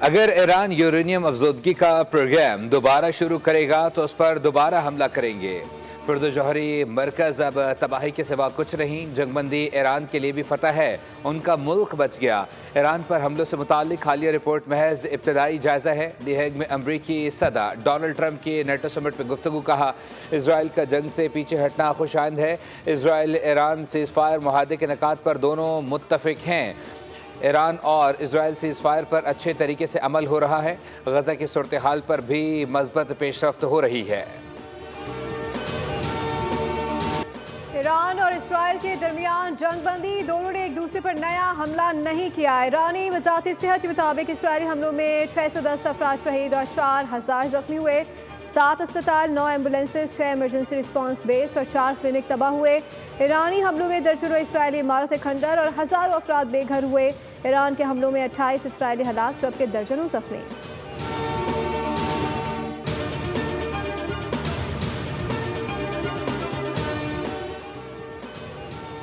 अगर Iran uranium अफजोदगी का programme दोबारा शुरू करेगा तो उस पर दोबारा हमला करेंगे। फिरदौस जौहरी, मरकज अब तबाही के सिवा कुछ नहीं। जंगबंदी ईरान के लिए भी फतह है, उनका मुल्क बच गया। ईरान पर हमलों से मुताल्लिक हालिया रिपोर्ट महज इब्तदाई जायजा है। दी हेग में अमरीकी सदर डोनाल्ड ट्रंप की नेटो समिट में गुफ्तगू, कहा इसराइल का जंग से पीछे हटना खुशाइंद है। इसराइल ईरान सीज़ फायर मुआहदे के निकात पर दोनों मुत्तफिक हैं। ईरान और इसराइल सीज़ फायर पर अच्छे तरीके से अमल हो रहा है। गजा की सूरत हाल पर भी मज़बूत पेशरफ्त हो रही है। ईरान और इसराइल के दरमियान जंगबंदी, दोनों ने एक दूसरे पर नया हमला नहीं किया। ईरानी वज़ारत सेहत के मुताबिक इसराइली हमलों में 610 अफराद शहीद और 4000 जख्मी हुए। 7 अस्पताल, 9 एम्बुलेंसेज, 6 इमरजेंसी रिस्पांस बेस और 4 क्लिनिक तबाह हुए। ईरानी हमलों में दर्जनों इसराइली इमारतें खंडर और हज़ारों अफराद बेघर हुए। ईरान के हमलों में 28 इसराइली हलाक जबकि दर्जनों जख्मी।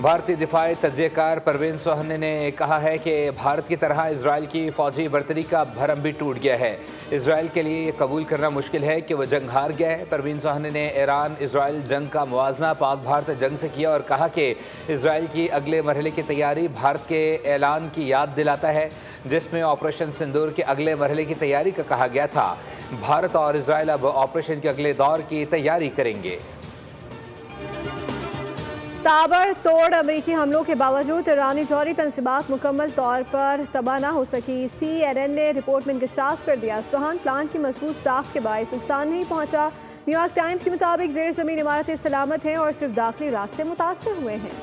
भारतीय दिफाई तज्ज़ियाकार परवीन सोहनी ने कहा है कि भारत की तरह इसराइल की फौजी बर्तरी का भरम भी टूट गया है। इसराइल के लिए ये कबूल करना मुश्किल है कि वह जंग हार गया है। परवीन सोहनी ने ईरान इसराइल जंग का मुवाजना पाक भारत जंग से किया और कहा कि इसराइल की अगले मरहले की तैयारी भारत के ऐलान की याद दिलाता है, जिसमें ऑपरेशन सिंदूर के अगले मरहले की तैयारी का कहा गया था। भारत और इसराइल अब ऑपरेशन के अगले दौर की तैयारी करेंगे। ताबड़तोड़ अमेरिकी हमलों के बावजूद ईरानी जौहरी तंसीबात मुकम्मल तौर पर तबाह न हो सकी। CNN ने रिपोर्ट में इंकशाफ कर दिया। सुहान प्लांट की मजबूत साख के बायस नुकसान नहीं पहुंचा। न्यूयॉर्क टाइम्स के मुताबिक जेर जमीन इमारतें सलामत हैं और सिर्फ दाखिली रास्ते मुतासर हुए हैं।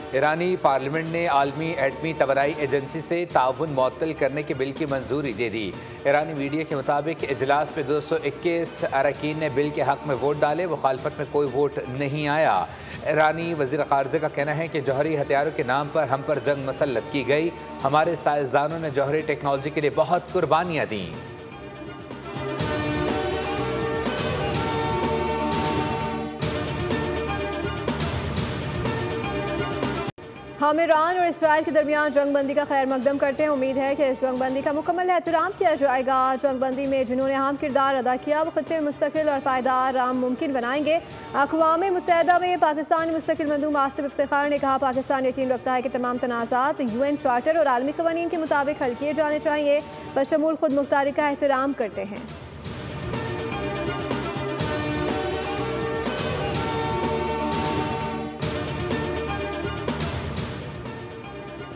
ईरानी पार्लियामेंट ने आलमी एटमी तवानाई एजेंसी से ताउन मुअत्तल करने के बिल की मंजूरी दे दी। ईरानी मीडिया के मुताबिक इजलास में 221 अरकान ने बिल के हक में वोट डाले, मुखालफत में कोई वोट नहीं आया। ईरानी वज़ीर ख़ारजा का कहना है कि जौहरी हथियारों के नाम पर हम पर जंग मसल्लत की गई। हमारे साइंसदानों ने जौहरी टेक्नोलॉजी के लिए बहुत कुर्बानियाँ दी। हम ईरान और इसराइल के दरमियान जंगबंदी का खैर मकदम करते हैं। उम्मीद है कि इस जंगबंदी का मुकम्मल एहतराम किया जाएगा। जंगबंदी में जिन्होंने अहम किरदार अदा किया वो खत्ते में मुस्तकिल और पायदार आम मुमकिन बनाएंगे। अक़वाम मुत्तहिदा में पाकिस्तानी मुस्तकिल मंदूब आसिफ इफ्तिखार ने कहा, पाकिस्तान यकीन रखता है कि तमाम तनाज़ात UN चार्टर और आलमी क़वानीन के मुताबिक हल किए जाने चाहिए। बशमूल खुद मुख्तारी का एहतराम करते हैं।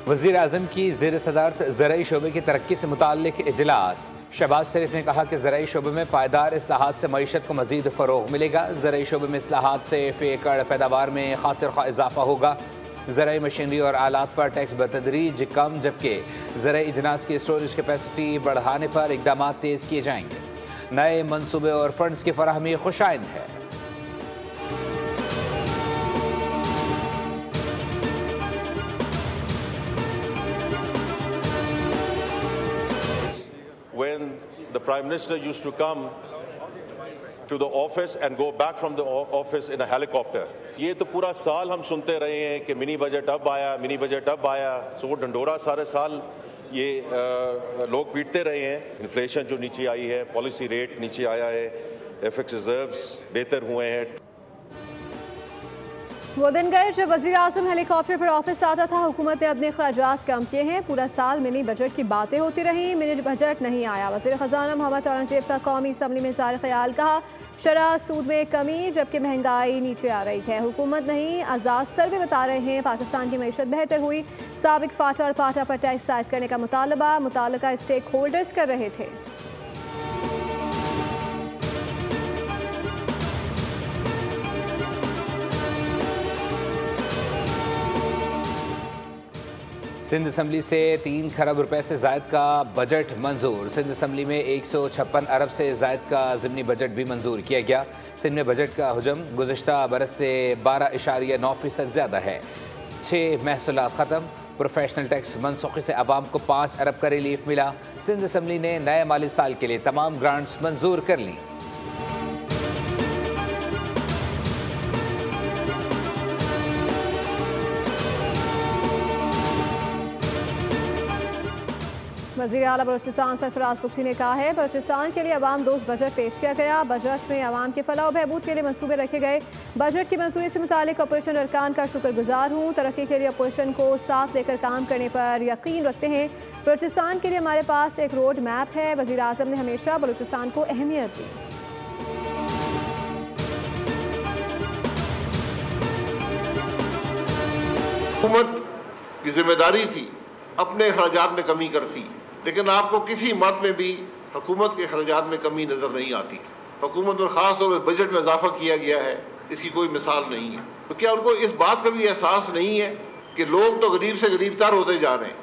वज़ीर आज़म की ज़ेर सदारत ज़राई शोबे की तरक्की से मुताल्लिक इजलास। शहबाज शरीफ ने कहा कि ज़राई शोबे में पायदार इस्लाहात से मईशत को मज़ीद फ़रोग़ मिलेगा। ज़राई शोबे में इस्लाहात से फ़ी एकड़ पैदावार में खातिर ख़्वाह इजाफ़ा होगा। ज़राई मशीनरी और आलात पर टैक्स बतदरीज कम, जबकि ज़राई इजनास की स्टोरेज कैपेसिटी बढ़ाने पर इक़दाम तेज़ किए जाएंगे। नए मनसूबे और फंड्स की फराहमी खुशाइंद है। When the Prime Minister used to come to the office and go back from the office in a helicopter, ये तो पूरा साल हम सुनते रहे हैं कि मिनी बजट अब आया, मिनी बजट अब आया। सो वो ढंडोरा सारे साल ये लोग पीटते रहे हैं। इन्फ्लेशन जो नीचे आई है, पॉलिसी रेट नीचे आया है, FX रिजर्व्स बेहतर हुए हैं। वो दिन गए जब वज़ीर आज़म हेलीकॉप्टर पर ऑफिस आता था। हुकूमत ने अपने अखराजात कम किए हैं। पूरा साल मिनी बजट की बातें होती रही, मिनी बजट नहीं आया। वज़ीर ख़जाना मोहम्मद औरंगज़ेब का कौमी असम्बली में ज़ाहिर ख्याल, कहा शरह सूद में कमी जबकि महंगाई नीचे आ रही है। हुकूमत नहीं, आज़ाद सर्वे बता रहे हैं पाकिस्तान की मईशत बेहतर हुई। साबिक फाटा और पाटा पर टैक्स आयद करने का मुतालबा मुताल्लिका स्टेक होल्डर्स कर रहे थे। सिंध असम्बली से 3 खरब रुपए से ज़ायद का बजट मंजूर। सिंध असम्बली में 156 अरब से ज़ायद का ज़िमनी बजट भी मंजूर किया गया। सिंध में बजट का हुजम गुज़श्ता बरस से 12.9% ज़्यादा है। 6 महसूलात ख़त्म। प्रोफेशनल टैक्स मनसूखी से अवाम को 5 अरब का रिलीफ मिला। सिंध असम्बली ने नए माली साल के लिए तमाम ग्रांट्स मंजूर कर लीं। वज़ीर आला बलूचिस्तान सरफराज बुख्शी ने कहा है बलूचिस्तान के लिए अवाम दोस्त बजट पेश किया गया। बजट में अवाम के फलाह और बहबूद के लिए मंसूबे रखे गए। बजट की मंजूरी से मुतालिक अपोजिशन अरकान का शुक्रगुजार हूँ। तरक्की के लिए अपोजिशन को साथ लेकर काम करने पर यकीन रखते हैं। बलूचिस्तान के लिए हमारे पास एक रोड मैप है। वज़ीर आज़म ने हमेशा बलूचिस्तान को अहमियत दी। हुकूमत की जिम्मेदारी थी अपने अखराजात में कमी करती, लेकिन आपको किसी मत में भी हुकूमत के अखराजात में कमी नज़र नहीं आती। हुकूमत और ख़ास तौर पर बजट में इजाफा किया गया है, इसकी कोई मिसाल नहीं है। तो क्या उनको इस बात का भी एहसास नहीं है कि लोग तो गरीब से गरीब तर होते जा रहे हैं?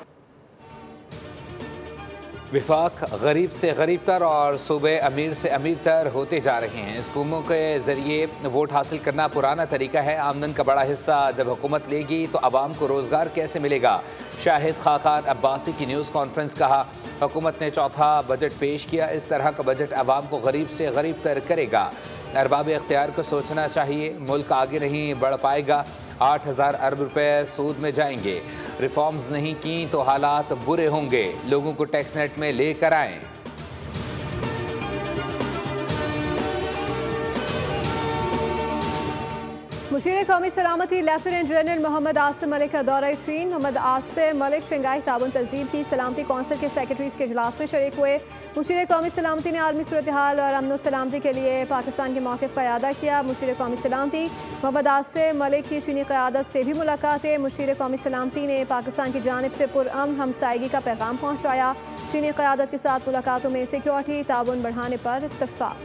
विफाक गरीब से गरीब तर और सूबे अमीर से अमीर तर होते जा रहे हैं। स्कूलों के ज़रिए वोट हासिल करना पुराना तरीका है। आमदन का बड़ा हिस्सा जब हुकूमत लेगी तो आवाम को रोज़गार कैसे मिलेगा? शाहिद खाकान अब्बासी की न्यूज़ कॉन्फ्रेंस। कहा हुकूमत ने चौथा बजट पेश किया। इस तरह का बजट आवाम को गरीब से गरीब तर करेगा। अरबाब इख्तियार को सोचना चाहिए, मुल्क आगे नहीं बढ़ पाएगा। 8,000 अरब रुपए सूद में जाएंगे। रिफॉर्म्स नहीं की तो हालात बुरे होंगे। लोगों को टैक्स नेट में लेकर आएं। मुशीर कौमी सलामती लेफ्टिनेंट जनरल मोहम्मद आसिम मलिक का दौरा चीन। मोहम्मद आसिम मलिक शंघाई ताउन तंजीम की सलामती कौंसिल के सेक्रेटरीज के इजलास में शरीक हुए। मुशीर कौमी सलामती ने आलमी सूरत हाल और अमन सलामती के लिए पाकिस्तान के मौक़िफ़ का अदा किया। मुशीर कौमी सलामती मोहम्मद आसिम मलिक की चीनी क़यादत से भी मुलाकातें। मुशीर कौमी सलामती ने पाकिस्तान की जानिब से पुरअमन हमसायगी का पैगाम पहुँचाया। चीनी क़यादत के साथ मुलाकातों में सिक्योरिटी ताउन बढ़ाने पर इत्तफ़ाक़।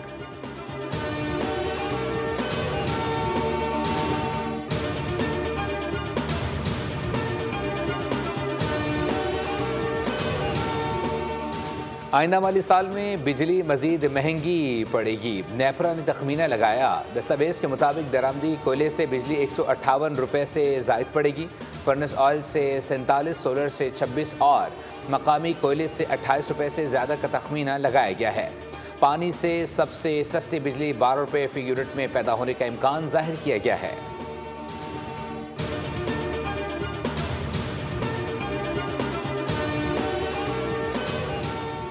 आइंदा माली साल में बिजली मजीद महंगी पड़ेगी। नेपरा ने तखमीना लगाया। दस्तावेज़ के मुताबिक दरामदी कोयले से बिजली 158 रुपये से ज़ायद पड़ेगी। फर्नेस ऑयल से 47, सोलर से 26 और मकामी कोयले से 28 रुपये से ज़्यादा का तखमीना लगाया गया है। पानी से सबसे सस्ती बिजली 12 रुपये फ़ी यूनिट में पैदा होने का इम्कान जाहिर किया गया है।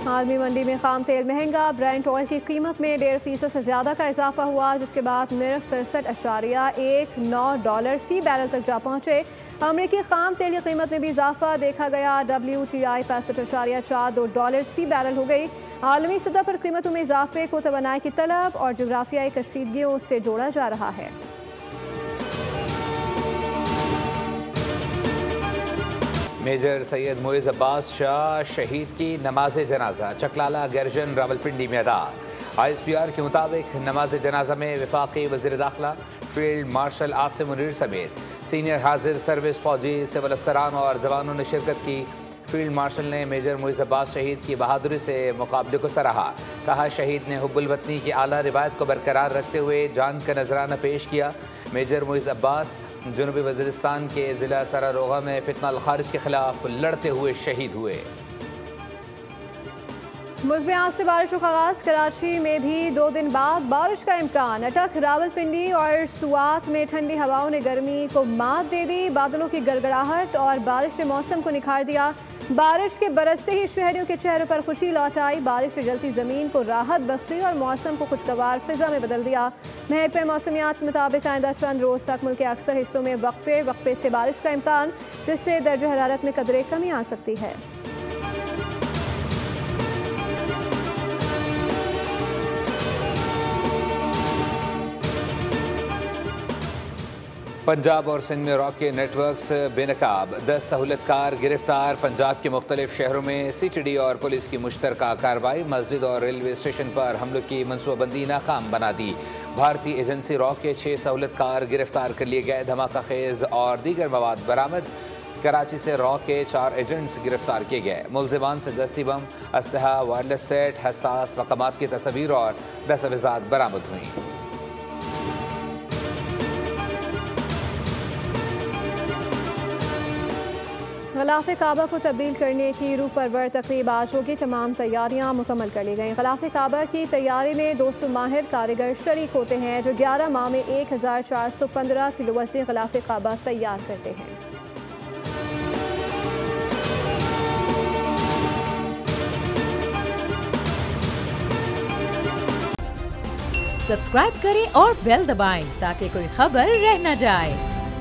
आलमी मंडी में खाम तेल महंगा। ब्रेंट ऑयल की कीमत में 1.5% से ज़्यादा का इजाफा हुआ, जिसके बाद निर्ख 67.19 फ़ी बैरल तक जा पहुँचे। अमरीकी खाम तेल की कीमत में भी इजाफा देखा गया। WTI 65.42 फ़ी बैरल हो गई। आलमी सतह पर कीमतों में इजाफे को तवानाई की तलब और जोग्राफियाई कशीदगियों से जोड़ा जा रहा है। मेजर सैयद मोइज़ अब्बास शाह शहीद की नमाज जनाजा चकलाला गर्जन रावलपिंडी में अदा। ISPR के मुताबिक नमाज जनाजा में वफाकी वज़ीर दाखिला फील्ड मार्शल आसिम मुनीर समेत सीनियर हाजिर सर्विस फौजी सिविल अफसरान और जवानों ने शिरकत की। फील्ड मार्शल ने मेजर मोइज़ अब्बास शहीद की बहादुरी से मुकाबले को सराहा। कहा शहीद ने हुब्बुल वतनी की आला रिवायत को बरकरार रखते हुए जान का नजराना पेश किया। मेजर मोइज़ अब्बास जनूबी वज़ीरिस्तान के ज़िला सरारोगा में फितना अल खारिज के खिलाफ लड़ते हुए शहीद हुए। मुल्क में आज से बारिश का आगाज। कराची में भी 2 दिन बाद बारिश का इम्कान। अटक, रावलपिंडी और सुआत में ठंडी हवाओं ने गर्मी को मात दे दी। बादलों की गड़गड़ाहट और बारिश ने मौसम को निखार दिया। बारिश के बरसते ही शहरियों के चेहरों पर खुशी लौट आई। बारिश से जलती ज़मीन को राहत बख्शी और मौसम को खुशगवार फिजा में बदल दिया। महकमे मौसमियात के मुताबिक आइंदा चंद रोज़ तक मुल्क के अक्सर हिस्सों में वक्फे से बारिश का इम्कान, जिससे दर्ज हरारत में कदरे कमी आ सकती है। पंजाब और सिंध में रॉकेट नेटवर्क्स बेनकाब। 10 सहूलतकार गिरफ्तार। पंजाब के मुख्तलिफ शहरों में CTD और पुलिस की मुश्तरका कार्रवाई। मस्जिद और रेलवे स्टेशन पर हमलों की मनसूबाबंदी नाकाम बना दी। भारतीय एजेंसी रॉ के 6 सहूलतकार गिरफ्तार कर लिए गए। धमाका खेज और दीगर मवाद बरामद। कराची से रॉ के 4 एजेंट्स गिरफ्तार किए गए। मुलजिमान से दस्ती बम, असलहा, वायरलेस सेट, हसास मकामात की तस्वीर और दस्तावेजात बरामद हुई। ग़िलाफ़े काबा को तब्दील करने की रूह परवर तकरीब आज होगी। तमाम तैयारियां मुकम्मल कर ली गई। ग़िलाफ़े काबा की तैयारी में 200 माहिर कारीगर शरीक होते हैं, जो 11 माह में 1415 किलो वसी ग़िलाफ़े काबा तैयार करते हैं। सब्सक्राइब करें और बेल दबाएं ताकि कोई खबर रह न जाए।